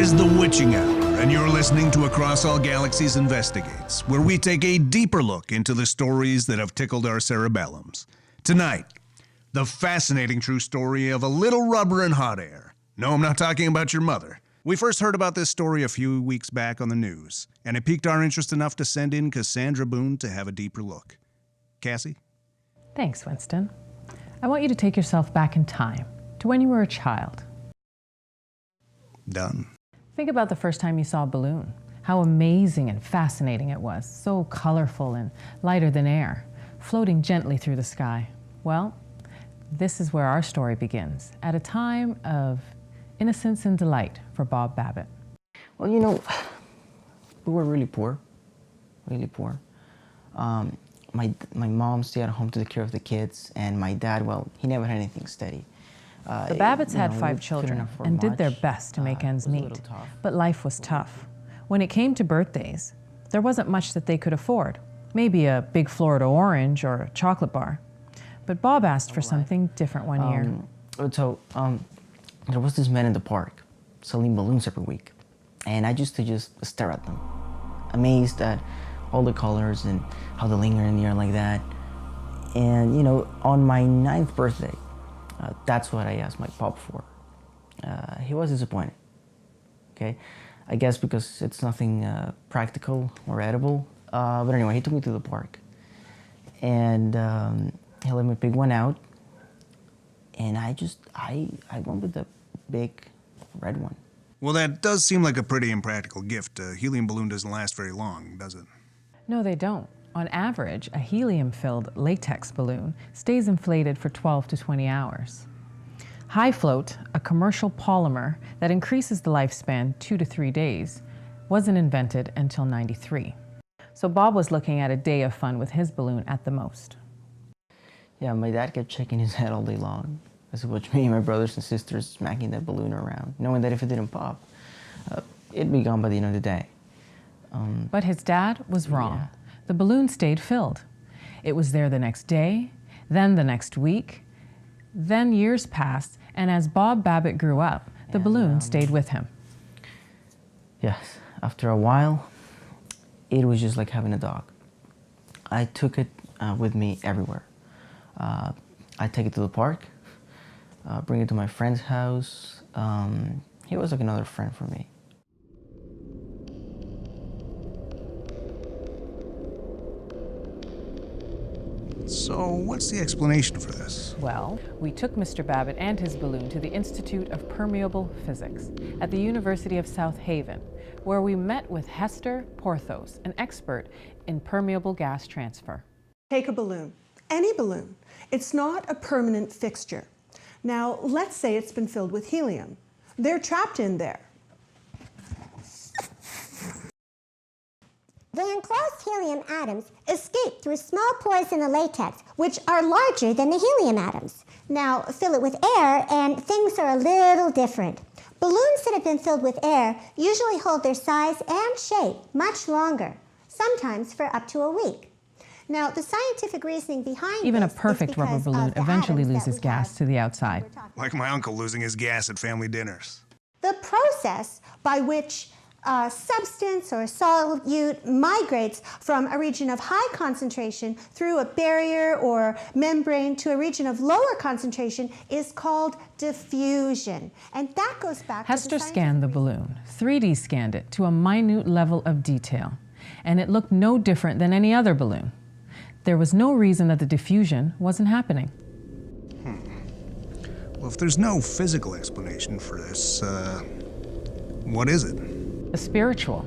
is the witching hour, and you're listening to Across All Galaxies Investigates, where we take a deeper look into the stories that have tickled our cerebellums. Tonight, the fascinating true story of a little rubber and hot air. No, I'm not talking about your mother. We first heard about this story a few weeks back on the news, and it piqued our interest enough to send in Cassandra Boone to have a deeper look. Cassie? Thanks, Winston. I want you to take yourself back in time to when you were a child. Done. Think about the first time you saw a balloon. How amazing and fascinating it was. So colorful and lighter than air, floating gently through the sky. Well, this is where our story begins, at a time of innocence and delight for Bob Babbitt. Well, you know, we were really poor, really poor. My mom stayed at home to take care of the kids, and my dad, well, he never had anything steady. The Babbitts had 5 children and did their best to make ends meet, but life was tough. When it came to birthdays, there wasn't much that they could afford. Maybe a big Florida orange or a chocolate bar. But Bob asked for something different one year. There was this man in the park selling balloons every week, and I used to stare at them, amazed at all the colors and how they linger in the air like that. And you know, on my 9th birthday, that's what I asked my pop for. He was disappointed, okay? I guess because it's nothing practical or edible. But anyway, he took me to the park. And he let me pick one out. And I went with the big red one. Well, that does seem like a pretty impractical gift. A helium balloon doesn't last very long, does it? No, they don't. On average, a helium-filled latex balloon stays inflated for 12 to 20 hours. High float, a commercial polymer that increases the lifespan 2 to 3 days, wasn't invented until '93. So Bob was looking at a day of fun with his balloon at the most. Yeah, my dad kept shaking his head all day long as he watched me and my brothers and sisters smacking that balloon around, knowing that if it didn't pop, it'd be gone by the end of the day. But his dad was wrong. Yeah. The balloon stayed filled. It was there the next day, then the next week, then years passed, and as Bob Babbitt grew up, the balloon stayed with him. Yes, after a while, it was just like having a dog. I took it with me everywhere. I take it to the park, bring it to my friend's house. He was like another friend for me. So, what's the explanation for this? Well, we took Mr. Babbitt and his balloon to the Institute of Permeable Physics at the University of South Haven, where we met with Hester Porthos, an expert in permeable gas transfer. Take a balloon, any balloon. It's not a permanent fixture. Now, let's say it's been filled with helium. They're trapped in there. The enclosed helium atoms escape through small pores in the latex, which are larger than the helium atoms. Now, fill it with air, and things are a little different. Balloons that have been filled with air usually hold their size and shape much longer, sometimes for up to a week. Now, the scientific reasoning behind Even a this is perfect rubber because balloon of the eventually atoms that loses we gas have. to the outside. Like my uncle losing his gas at family dinners. The process by which a substance or a solute migrates from a region of high concentration through a barrier or membrane to a region of lower concentration is called diffusion. And that goes back Hester to the scanned the balloon, 3D scanned it to a minute level of detail, and it looked no different than any other balloon. There was no reason that the diffusion wasn't happening. Well, if there's no physical explanation for this, what is it? A spiritual.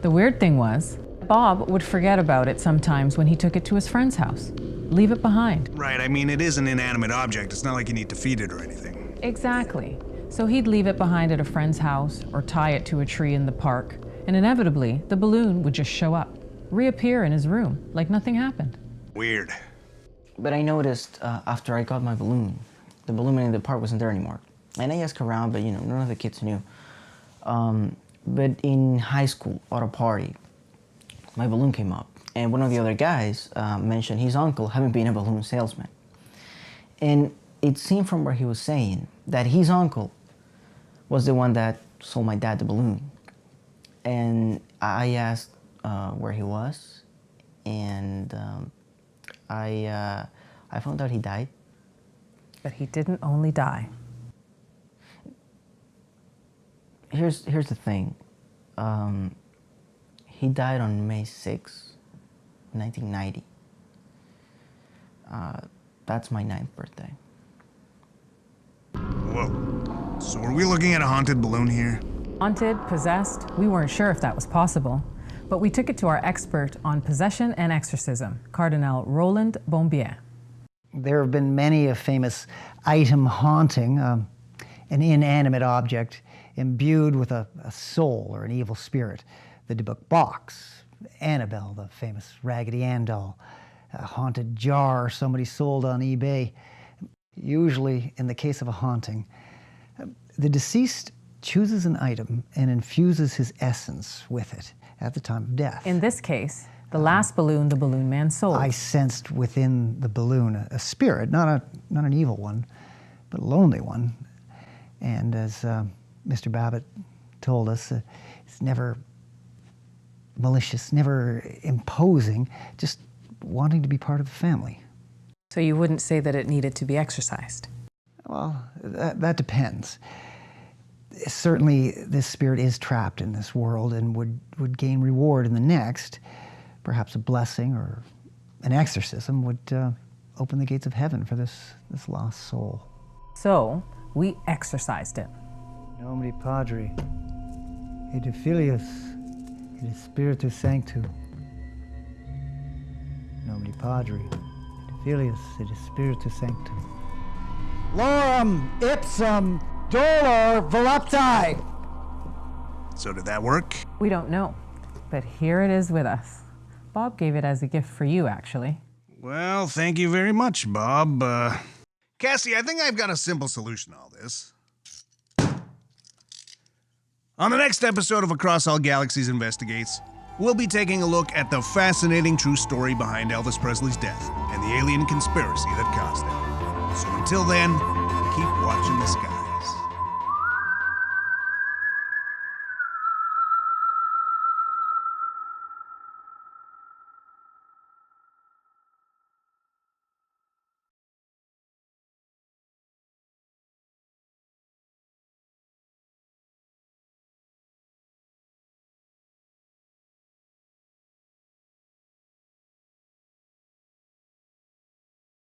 The weird thing was, Bob would forget about it sometimes when he took it to his friend's house. Leave it behind. Right, I mean, it is an inanimate object. It's not like you need to feed it or anything. Exactly. So he'd leave it behind at a friend's house or tie it to a tree in the park, and inevitably, the balloon would just show up, reappear in his room like nothing happened. Weird. But I noticed after I got my balloon, the balloon in the park wasn't there anymore. And I asked around, but you know, none of the kids knew. But in high school, at a party, my balloon came up. And one of the other guys mentioned his uncle having been a balloon salesman. And it seemed from what he was saying that his uncle was the one that sold my dad the balloon. And I asked where he was, and I found out he died. But he didn't only die. Here's the thing. He died on May 6, 1990. That's my 9th birthday. Whoa. So are we looking at a haunted balloon here? Haunted, possessed, we weren't sure if that was possible. But we took it to our expert on possession and exorcism, Cardinal Roland Bombier. There have been many a famous item haunting, an inanimate object imbued with a soul or an evil spirit. The Dybbuk box, Annabelle, the famous Raggedy Ann doll, a haunted jar somebody sold on eBay. Usually, in the case of a haunting, the deceased chooses an item and infuses his essence with it at the time of death. In this case, the last balloon the balloon man sold. I sensed within the balloon a spirit, not an evil one, but a lonely one. And as Mr. Babbitt told us, it's never malicious, never imposing, just wanting to be part of the family. So you wouldn't say that it needed to be exorcised? Well, that depends. Certainly, this spirit is trapped in this world and would gain reward in the next. Perhaps a blessing or an exorcism would open the gates of heaven for this lost soul. So we exorcised it. Nomine Padre, et Filius, et Spiritus Sancto. Nomine Padre, et Filius, et Spiritus Sancto. Lorem ipsum dolor volupti. So did that work? We don't know, but here it is with us. Bob gave it as a gift for you, actually. Well, thank you very much, Bob. Cassie, I think I've got a simple solution to all this. On the next episode of Across All Galaxies Investigates, we'll be taking a look at the fascinating true story behind Elvis Presley's death and the alien conspiracy that caused it. So until then, keep watching the sky.